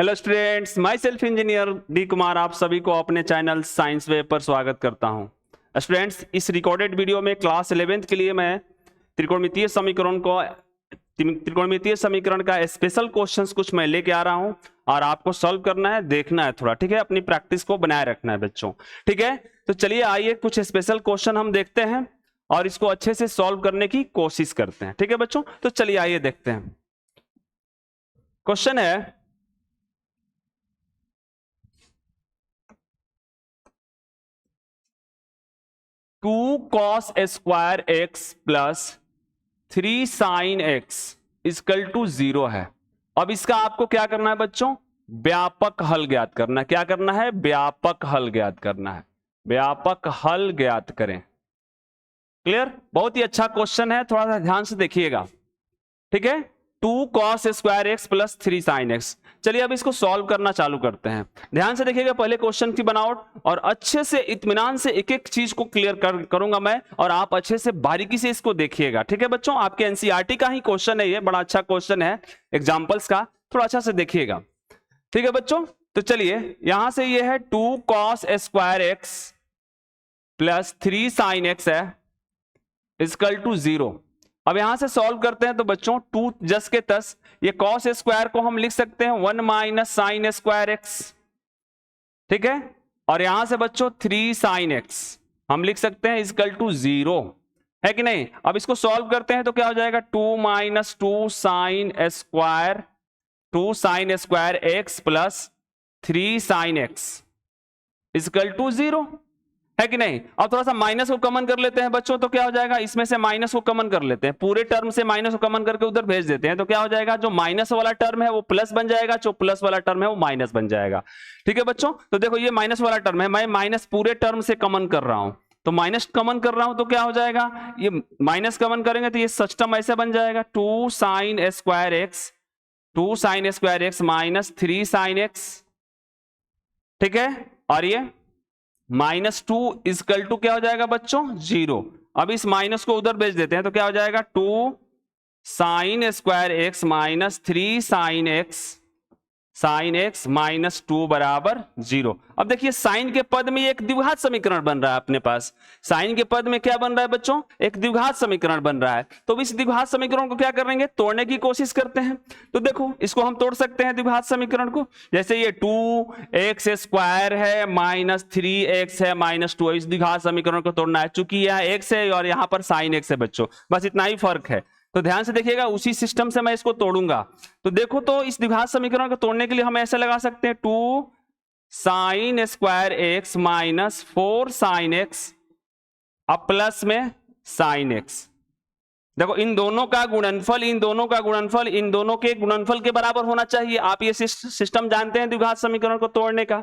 Hello students, my self engineer D Kumar आप सभी को अपने चैनल साइंस वेब पर स्वागत करता हूं। स्टूडेंट्स, इस रिकॉर्डेड वीडियो में क्लास 11th के लिए मैं त्रिकोणमितीय समीकरण का स्पेशल क्वेश्चंस कुछ मैं लेके आ रहा हूं और आपको सॉल्व करना है, देखना है थोड़ा, ठीक है। अपनी प्रैक्टिस को बनाए रखना है बच्चों, ठीक है। तो चलिए आइए कुछ स्पेशल क्वेश्चन हम देखते हैं और इसको अच्छे से सॉल्व करने की कोशिश करते हैं, ठीक है बच्चों। तो चलिए आइए देखते हैं। क्वेश्चन है 2 cos square x plus 3 sin x equal to 0 है। अब इसका आपको क्या करना है बच्चों? व्यापक हल ज्ञात करना है। क्या करना है? व्यापक हल ज्ञात करना है। व्यापक हल ज्ञात करें। क्लियर? बहुत ही अच्छा क्वेश्चन है, थोड़ा सा ध्यान से देखिएगा, ठीक है। 2 cos square x plus 3 sin x। चलिए अब इसको सॉल्व करना चालू करते हैं। ध्यान से देखिएगा पहले क्वेश्चन की बनावट, और अच्छे से इत्मीनान से एक एक चीज को क्लियर करूंगा मैं, और आप अच्छे से बारीकी से इसको देखिएगा, ठीक है बच्चों। आपके एनसीईआरटी का ही क्वेश्चन है, ये बड़ा अच्छा क्वेश्चन है एग्जाम्पल्स का, थोड़ा अच्छा से देखिएगा, ठीक है बच्चों। तो चलिए यहां से ये है 2 cos square x plus 3 sin x है इक्वल टू 0। अब यहां से सॉल्व करते हैं तो बच्चों 2 जस के तस, ये cos स्क्वायर को हम लिख सकते हैं 1 माइनस साइन स्क्वायर एक्स, ठीक है। और यहां से बच्चों 3 sin x हम लिख सकते हैं इक्वल टू 0, है कि नहीं। अब इसको सॉल्व करते हैं तो क्या हो जाएगा? 2 minus 2 sine square x plus 3 sin x equal to 0, है कि नहीं। अब थोड़ा सा माइनस को कॉमन कर लेते हैं बच्चों, तो क्या हो जाएगा? इसमें से माइनस को कॉमन कर लेते हैं, पूरे टर्म से माइनस को कॉमन करके उधर भेज देते हैं, तो क्या हो जाएगा? जो माइनस वाला टर्म है वो प्लस बन जाएगा, जो प्लस वाला टर्म है वो माइनस बन जाएगा, ठीक है बच्चों। तो देखो ये माइनस वाला टर्म है, मैं माइनस पूरे टर्म से कॉमन कर रहा हूं, तो माइनस कॉमन कर रहा हूं तो क्या हो जाएगा? ये माइनस कॉमन करेंगे तो ये सिस्टम ऐसे बन जाएगा 2 sin square x minus 3 sin x, ठीक है। और ये -2 इक्वल टू क्या हो जाएगा बच्चों? 0। अब इस माइनस को उधर भेज देते हैं तो क्या हो जाएगा? 2 sin square x minus 3 sin x minus 2 बराबर 0। अब देखिए साइन के पद में एक द्विघात समीकरण बन रहा है अपने पास। साइन के पद में क्या बन रहा है बच्चों? एक द्विघात समीकरण बन रहा है। तो इस द्विघात समीकरण को क्या करेंगे? तोड़ने की कोशिश करते हैं। तो देखो इसको हम तोड़ सकते हैं द्विघात समीकरण को, जैसे ये 2x स्क्वायर है माइनस 3x है माइनस 2 है। इस द्विघात समीकरण को तोड़ना है, चूंकि यह x है और यहां पर sin x है बच्चों, बस इतना ही फर्क है। तो ध्यान से देखिएगा, उसी सिस्टम से मैं इसको तोड़ूंगा। तो देखो, तो इस द्विघात समीकरण को तोड़ने के लिए हम ऐसे लगा सकते हैं 2 sin square x minus 4 sin x अब प्लस में sin x। देखो इन दोनों का गुणनफल इन दोनों के गुणनफल के बराबर होना चाहिए। आप ये सिस्टम जानते हैं द्विघात समीकरण को तोड़ने का।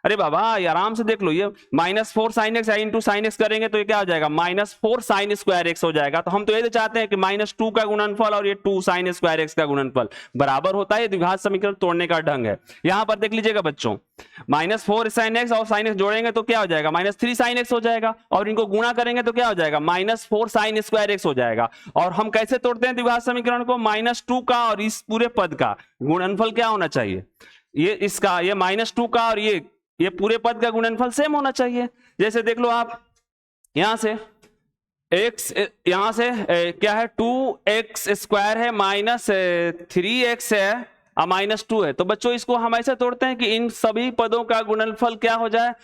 अरे बाबा ये आराम से देख लो, ये -4 sin x into sine x करेंगे तो ये क्या हो जाएगा? -4 sin स्क्वायर एक्स हो जाएगा। तो हम तो ये तो चाहते हैं कि -2 का गुणनफल और ये 2 sin स्क्वायर एक्स का गुणनफल बराबर होता है। द्विघात समीकरण तोड़ने का ढंग है। यहां पर देख लीजिएगा बच्चों, -4 sin x और sin x जोड़ेंगे तो क्या हो जाएगा? -3 sin x हो जाएगा, और इनको गुणा करेंगे तो क्या हो जाएगा? -4 sin स्क्वायर एक्स हो जाएगा। और हम कैसे तोड़ते हैं द्विघात समीकरण को? -2 का और इस पूरे पद का गुणनफल क्या होना चाहिए? ये इसका, ये -2 का और ये पूरे पद का गुणनफल सेम होना चाहिए। जैसे देख लो आप, यहां से x, यहां से क्या है? 2x स्क्वायर है माइनस 3x है और -2 है। तो बच्चों इसको हम ऐसे तोड़ते हैं कि इन सभी पदों का गुणनफल क्या हो जाए?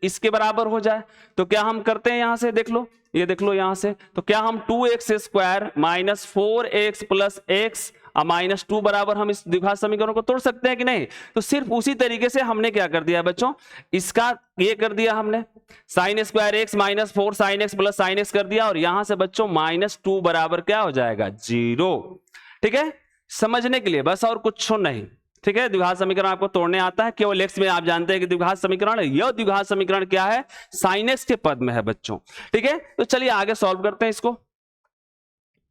इसके बराबर हो जाए। तो क्या हम करते हैं? यहां से देख लो, ये देख लो यहां से, तो क्या हम 2x square minus 4x plus x और -2 बराबर हम इस द्विघात समीकरण को तोड़ सकते हैं कि नहीं? तो सिर्फ उसी तरीके से हमने क्या कर दिया बच्चों, इसका ये कर दिया हमने, sin square x minus 4 sin x plus sin x कर दिया, और यहां से बच्चों -2 बराबर क्या हो जाएगा? 0, ठीक है। समझने के लिए बस, और कुछ नहीं, ठीक है। द्विघात समीकरण आपको तोड़ने आता है, केवल x में आप जानते हैं कि द्विघात समीकरण है। यह द्विघात समीकरण क्या है? sin x के पद में है बच्चों, ठीक है। तो चलिए आगे सॉल्व करते हैं इसको।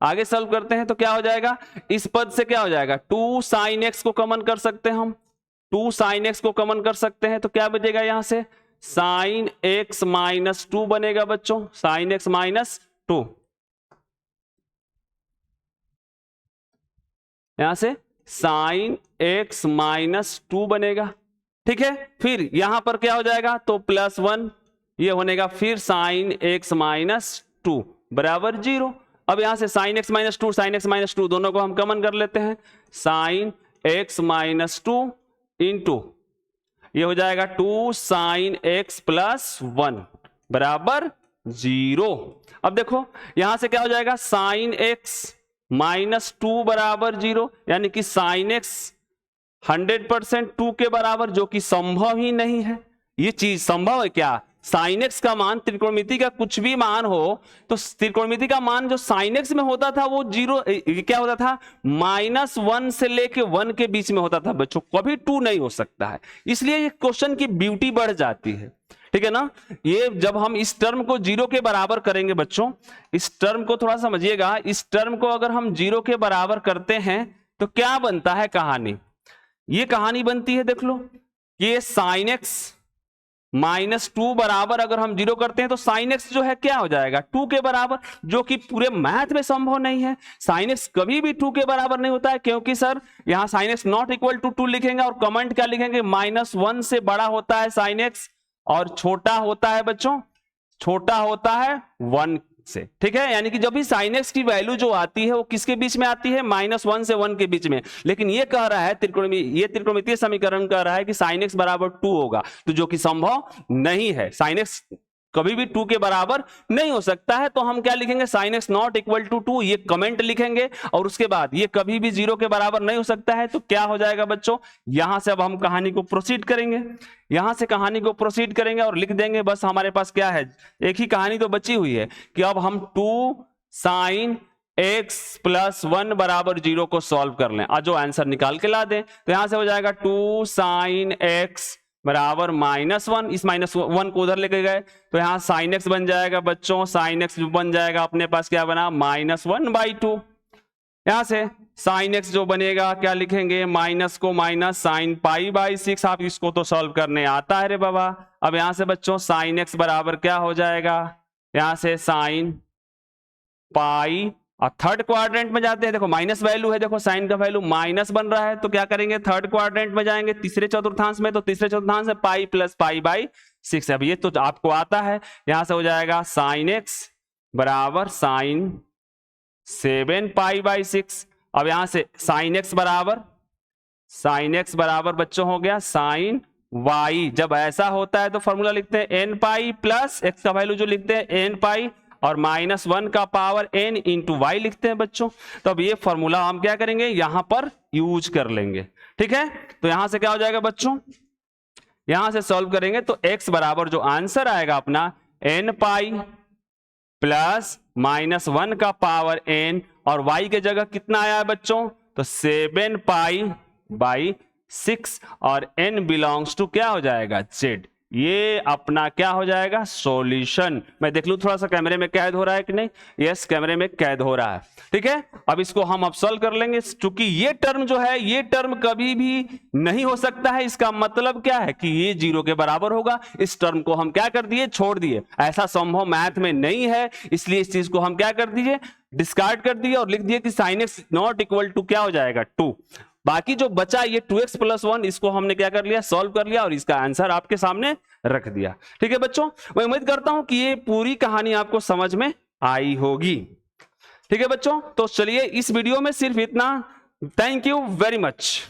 आगे सॉल्व करते हैं तो क्या हो जाएगा? इस पद से क्या हो जाएगा? 2 sin x को कॉमन कर सकते हैं हम, 2 sin x को कॉमन कर सकते हैं तो क्या बचेगा? यहां से sin x माइनस 2 बनेगा बच्चों, sin x माइनस 2। यहां से साइन एक्स माइनस 2 बनेगा। ठीक है, फिर यहां पर क्या हो जाएगा, तो +1 ये होनेगा, फिर साइन एक्स माइनस 2 बराबर 0। अब यहां से sine x minus 2 sine x minus 2 दोनों को हम कॉमन कर लेते हैं, साइन एक्स माइनस 2 इंटू ये हो जाएगा 2 साइन एक्स प्लस 1 बराबर 0। अब देखो यहां से क्या हो जाएगा, साइन एक्स माइनस 2 बराबर 0, यानी कि साइन एक्स 100% 2 के बराबर, जो कि संभव ही नहीं है। ये चीज संभव है क्या? साइन एक्स का मान, त्रिकोणमिति का कुछ भी मान हो तो त्रिकोणमिति का मान जो साइन एक्स में होता था वो 0 क्या होता था, -1 से लेके 1 के बीच में होता था बच्चों, कभी 2 नहीं हो सकता है। इसलिए ये क्वेश्चन की ब्यूटी बढ़ जाती है। ठीक है ना, ये जब हम इस टर्म को 0 के बराबर करेंगे बच्चों, इस टर्म को थोड़ा समझिएगा, इस टर्म को अगर हम 0 के बराबर करते हैं तो क्या बनता है कहानी, ये कहानी बनती है, देख लो, ये साइन एक्स -2 बराबर अगर हम 0 करते हैं तो साइन एक्स जो है क्या हो जाएगा, 2 के बराबर, जो कि पूरे मैथ में संभव नहीं है। साइन एक्स कभी भी 2 के बराबर नहीं होता है, क्योंकि सर यहां sine x not equal to 2 लिखेंगे और कमेंट क्या लिखेंगे, -1 से बड़ा होता है साइन एक्स और छोटा होता है बच्चों, छोटा होता है 1 से। ठीक है, यानी कि जब भी साइन एक्स की वैल्यू जो आती है वो किसके बीच में आती है, -1 से 1 के बीच में। लेकिन ये कह रहा है ये त्रिकोणमितीय समीकरण कह रहा है कि साइन एक्स बराबर 2 होगा, तो जो कि संभव नहीं है। साइन एक्स कभी भी 2 के बराबर नहीं हो सकता है, तो हम क्या लिखेंगे, sine x not equal to 2, ये कमेंट लिखेंगे। और उसके बाद ये कभी भी 0 के बराबर नहीं हो सकता है, तो क्या हो जाएगा बच्चों, यहां से अब हम कहानी को प्रोसीड करेंगे, यहां से कहानी को प्रोसीड करेंगे और लिख देंगे, बस हमारे पास क्या है, एक ही कहानी तो बची हुई है कि अब हम 2 साइन एक्स प्लस 1 बराबर 0 को सॉल्व कर लें, आज जो आंसर निकाल के ला दें। तो यहां से हो जाएगा 2 साइन एक्स बराबर -1, इस -1 को उधर लेके गए तो यहां साइन एक्स बन जाएगा बच्चों, साइन एक्स बन जाएगा अपने पास क्या बना, -1/2। यहां से साइन एक्स जो बनेगा क्या लिखेंगे, माइनस को माइनस, साइन π/6। आप इसको तो सॉल्व करने आता है रे बाबा। अब यहां से बच्चों साइन एक्स बराबर क्या हो जाएगा, यहां से साइन पाई, और थर्ड क्वाड्रेंट में जाते हैं, देखो माइनस वैल्यू है, देखो साइन का वैल्यू माइनस बन रहा है, तो क्या करेंगे, थर्ड क्वाड्रेंट में जाएंगे, तीसरे चतुर्थांश में, तो तीसरे चतुर्थांश में पाई प्लस π/6। अब ये तो आपको आता है, यहां से हो जाएगा साइन एक्स बराबर साइन 7 π/6। अब यहां से साइन एक्स बराबर बच्चों हो गया साइन y। जब ऐसा होता है तो फॉर्मूला लिखते हैं n प्लस x का वैल्यू जो लिखते हैं n और -1 का पावर n इंटू वाई लिखते हैं बच्चों। तो अब ये फॉर्मूला हम क्या करेंगे, यहां पर यूज कर लेंगे। ठीक है, तो यहां से क्या हो जाएगा बच्चों, यहां से सॉल्व करेंगे तो x बराबर जो आंसर आएगा अपना n प्लस -1 का पावर n, और y के जगह कितना आया है बच्चों, तो 7 π/6 और n बिलोंग्स टू क्या हो जाएगा, z। ये अपना क्या हो जाएगा, सॉल्यूशन। मैं देख लूं थोड़ा सा कैमरे में कैद हो रहा है कि नहीं, यस कैमरे में कैद हो रहा है। ठीक है, अब इसको हम अब सॉल्व कर लेंगे, क्योंकि ये टर्म जो है, ये टर्म कभी भी नहीं हो सकता है। इसका मतलब क्या है कि ये 0 के बराबर होगा। इस टर्म को हम क्या कर दिए, छोड़ दिए, ऐसा संभव मैथ में नहीं है, इसलिए इस चीज को हम क्या कर दीजिए, डिस्कार्ड कर दिए और लिख दिए कि sine x not equal to क्या हो जाएगा, 2। बाकी जो बचा ये 2x + 1, इसको हमने क्या कर लिया, सॉल्व कर लिया और इसका आंसर आपके सामने रख दिया। ठीक है बच्चों, मैं उम्मीद करता हूं कि ये पूरी कहानी आपको समझ में आई होगी। ठीक है बच्चों, तो चलिए इस वीडियो में सिर्फ इतना। Thank you very much.